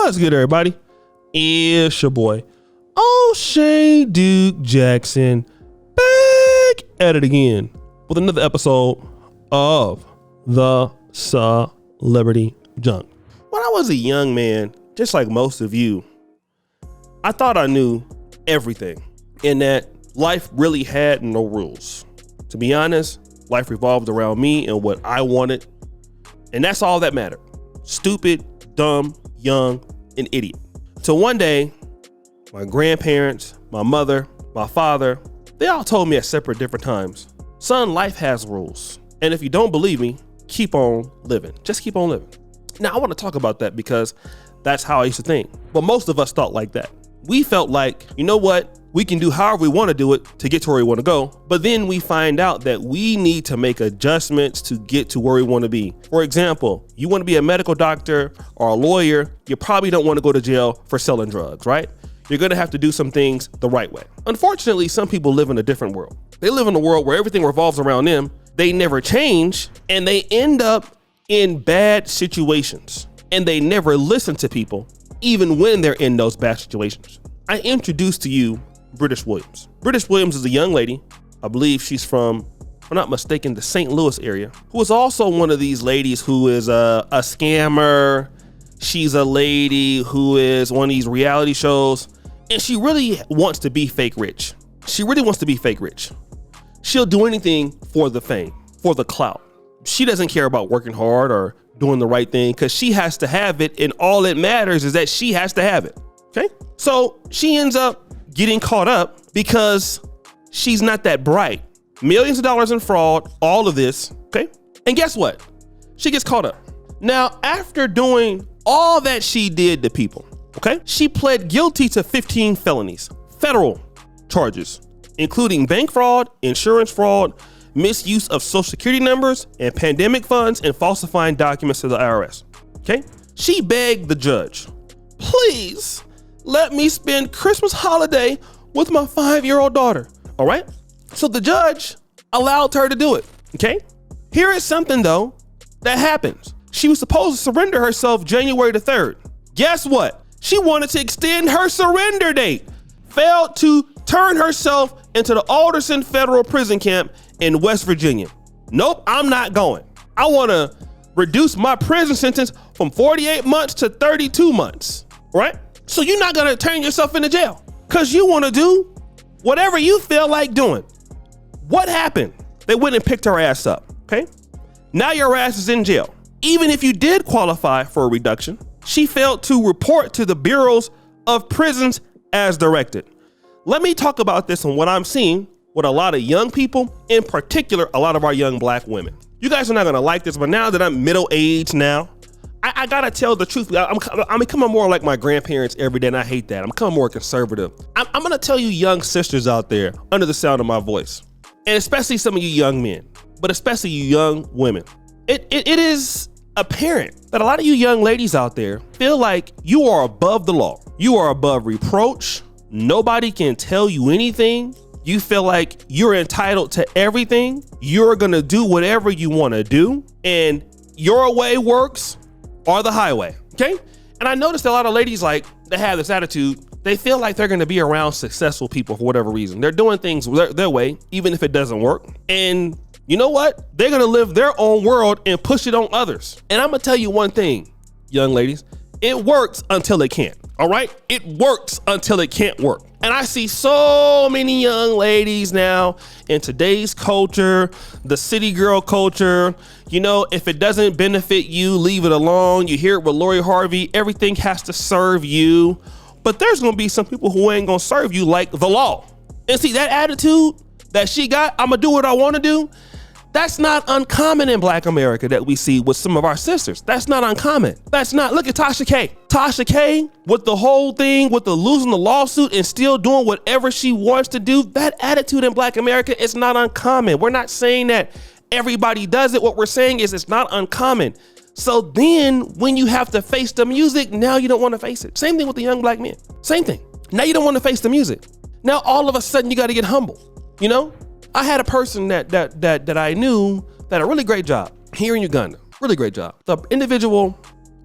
What's good, everybody? It's your boy, O'Shea Duke Jackson, back at it again with another episode of the Celebrity Junk. When I was a young man, just like most of you, I thought I knew everything and that life really had no rules. To be honest, life revolved around me and what I wanted, and that's all that mattered. Stupid, dumb, young, and idiot. So one day, my grandparents, my mother, my father, they all told me at different times, son, life has rules. And if you don't believe me, keep on living. Just keep on living. Now, I want to talk about that because that's how I used to think. But most of us thought like that. We felt like, you know what? We can do however we want to do it to get to where we want to go. But then we find out that we need to make adjustments to get to where we want to be. For example, you want to be a medical doctor or a lawyer, you probably don't want to go to jail for selling drugs, right? You're going to have to do some things the right way. Unfortunately, some people live in a different world. They live in a world where everything revolves around them. They never change and they end up in bad situations. And they never listen to people, even when they're in those bad situations. I introduced to you Brittish Williams. Brittish Williams is a young lady. I believe she's from, if I'm not mistaken, the St. Louis area, who is also one of these ladies who is a scammer. She's a lady who is one of these reality shows, and she really wants to be fake rich. She really wants to be fake rich. She'll do anything for the fame, for the clout. She doesn't care about working hard or doing the right thing because she has to have it, and all that matters is that she has to have it. Okay? So she ends up getting caught up because she's not that bright. Millions of dollars in fraud, all of this, okay? And guess what? She gets caught up. Now, after doing all that she did to people, okay? She pled guilty to 15 felonies, federal charges, including bank fraud, insurance fraud, misuse of social security numbers and pandemic funds, and falsifying documents to the IRS, okay? She begged the judge, please, let me spend Christmas holiday with my 5-year-old daughter, all right? So the judge allowed her to do it, okay? Here is something, though, that happens. She was supposed to surrender herself January the 3rd. Guess what? She wanted to extend her surrender date, failed to turn herself into the Alderson Federal Prison Camp in West Virginia. Nope, I'm not going. I want to reduce my prison sentence from 48 months to 32 months, right? So you're not going to turn yourself into jail because you want to do whatever you feel like doing. What happened? They went and picked her ass up, okay? Now your ass is in jail. Even if you did qualify for a reduction, she failed to report to the bureaus of prisons as directed. Let me talk about this and what I'm seeing with a lot of young people, in particular, a lot of our young black women. You guys are not going to like this, but now that I'm middle-aged now, I gotta tell the truth. I'm becoming more like my grandparents every day, and I hate that. I'm becoming more conservative. I'm gonna tell you young sisters out there under the sound of my voice, and especially some of you young men, but especially you young women. It is apparent that a lot of you young ladies out there feel like you are above the law. You are above reproach. Nobody can tell you anything. You feel like you're entitled to everything. You're gonna do whatever you wanna do, and your way works or the highway, okay? And I noticed a lot of ladies, like, they have this attitude. They feel like they're gonna be around successful people for whatever reason. They're doing things their way, even if it doesn't work. And you know what? They're gonna live their own world and push it on others. And I'm gonna tell you one thing, young ladies, it works until it can't, all right? It works until it can't work. And I see so many young ladies now in today's culture, the city girl culture. You know, if it doesn't benefit you, leave it alone. You hear it with Lori Harvey, everything has to serve you. But there's gonna be some people who ain't gonna serve you like the law. And see, that attitude that she got, I'm gonna do what I wanna do, that's not uncommon in Black America that we see with some of our sisters. That's not uncommon. That's not, look at Tasha K. Tasha K with the whole thing, with the losing the lawsuit and still doing whatever she wants to do. That attitude in Black America is not uncommon. We're not saying that everybody does it. What we're saying is it's not uncommon. So then when you have to face the music, now you don't want to face it. Same thing with the young black men. Same thing. Now you don't want to face the music. Now all of a sudden you got to get humble, you know? I had a person that I knew that had a really great job here in Uganda. Really great job. The individual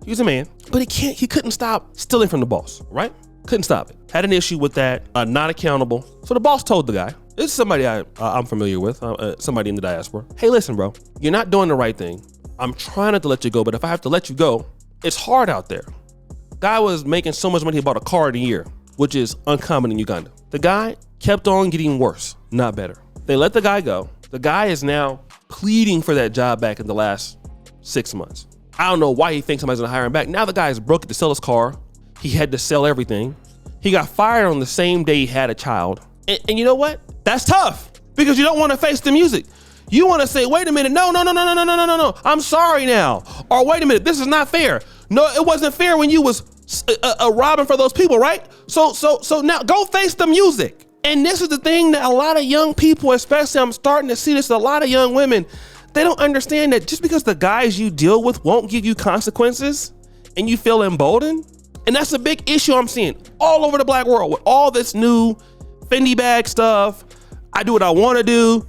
He was a man, but he couldn't stop stealing from the boss, right? Couldn't stop it. Had an issue with that, not accountable. So the boss told the guy, this is somebody I'm familiar with, somebody in the diaspora. Hey, listen, bro, you're not doing the right thing. I'm trying not to let you go, but if I have to let you go, it's hard out there. Guy was making so much money, he bought a car in a year, which is uncommon in Uganda. The guy kept on getting worse, not better. They let the guy go. The guy is now pleading for that job back in the last 6 months. I don't know why he thinks somebody's gonna hire him back. Now the guy is broke to sell his car. He had to sell everything. He got fired on the same day he had a child. And you know what? That's tough because you don't want to face the music. You want to say, wait a minute, no. I'm sorry now. Or wait a minute, this is not fair. No, it wasn't fair when you was robbing for those people, right? So now go face the music. And this is the thing that a lot of young people, especially I'm starting to see this, a lot of young women, they don't understand that just because the guys you deal with won't give you consequences and you feel emboldened. And that's a big issue I'm seeing all over the black world with all this new Fendi bag stuff. I do what I want to do.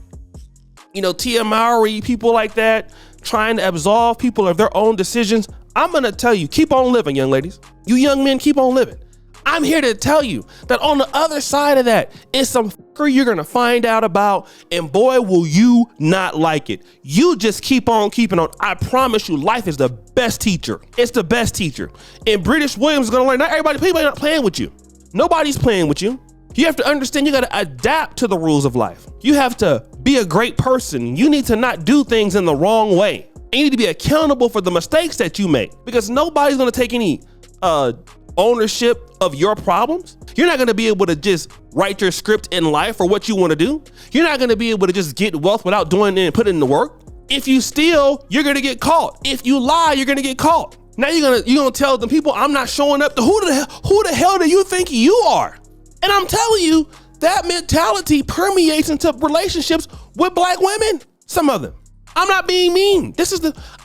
You know, Tia Mowry, people like that, trying to absolve people of their own decisions. I'm going to tell you, keep on living, young ladies. You young men, keep on living. I'm here to tell you that on the other side of that is some fucker you're going to find out about, and boy, will you not like it. You just keep on keeping on. I promise you, life is the best teacher. It's the best teacher. And Brittish Williams is going to learn, not everybody, people are not playing with you. Nobody's playing with you. You have to understand you got to adapt to the rules of life. You have to be a great person. You need to not do things in the wrong way. And you need to be accountable for the mistakes that you make, because nobody's going to take any ownership of your problems. You're not going to be able to just write your script in life for what you want to do. You're not going to be able to just get wealth without doing it and putting in the work. If you steal, you're going to get caught. If you lie, you're going to get caught. Now you're going to tell them people, I'm not showing up to who the hell do you think you are? And I'm telling you, that mentality permeates into relationships with black women. Some of them. I'm not being mean.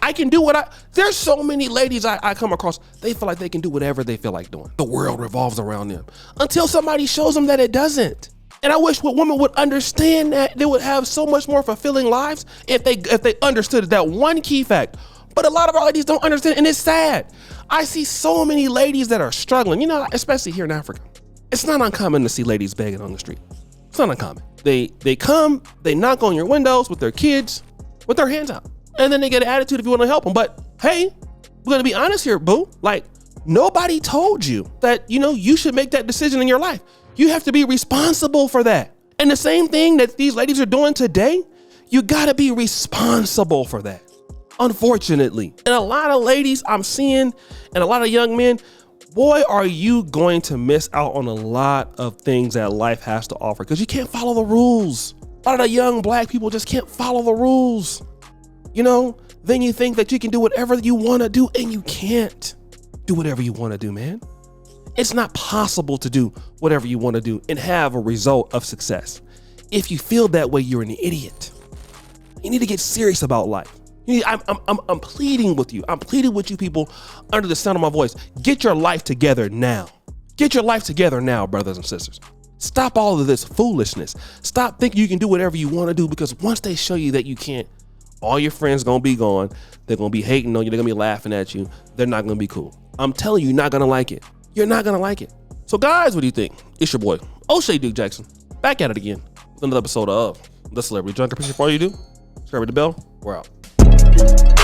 I can do there's so many ladies I come across, they feel like they can do whatever they feel like doing. The world revolves around them until somebody shows them that it doesn't. And I wish women would understand that. They would have so much more fulfilling lives if they understood that one key fact. But a lot of our ladies don't understand, and it's sad. I see so many ladies that are struggling, you know, especially here in Africa. It's not uncommon to see ladies begging on the street. It's not uncommon. They come, they knock on your windows with their kids, with their hands out. And then they get an attitude if you want to help them. But hey, we're going to be honest here, boo. Like, nobody told you that, you know, you should make that decision in your life. You have to be responsible for that. And the same thing that these ladies are doing today, you got to be responsible for that, unfortunately. And a lot of ladies I'm seeing, and a lot of young men, boy, are you going to miss out on a lot of things that life has to offer because you can't follow the rules. A lot of the young black people just can't follow the rules. You know, then you think that you can do whatever you want to do, and you can't do whatever you want to do, man. It's not possible to do whatever you want to do and have a result of success. If you feel that way, you're an idiot. You need to get serious about life. I'm pleading with you. I'm pleading with you people under the sound of my voice. Get your life together now. Get your life together now, brothers and sisters. Stop all of this foolishness. Stop thinking you can do whatever you want to do, because once they show you that you can't, all your friends gonna be gone. They're gonna be hating on you. They're gonna be laughing at you. They're not gonna be cool. I'm telling you, you're not gonna like it. You're not gonna like it. So guys, what do you think? It's your boy, O'Shea Duke Jackson, back at it again with another episode of The Celebrity Junker. Appreciate all you do. Subscribe to the bell. We're out.